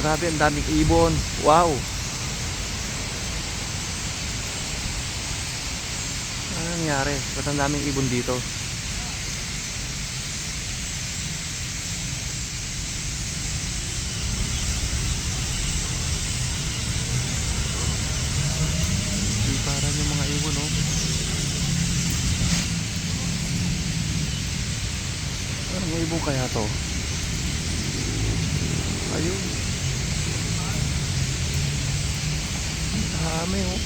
Grabe, ang daming ibon. Wow. Ano nangyari? Ba't ang daming ibon dito? Di parang yung mga ibon, oh. Anong ibon kaya to? Ayun. Dami, oh.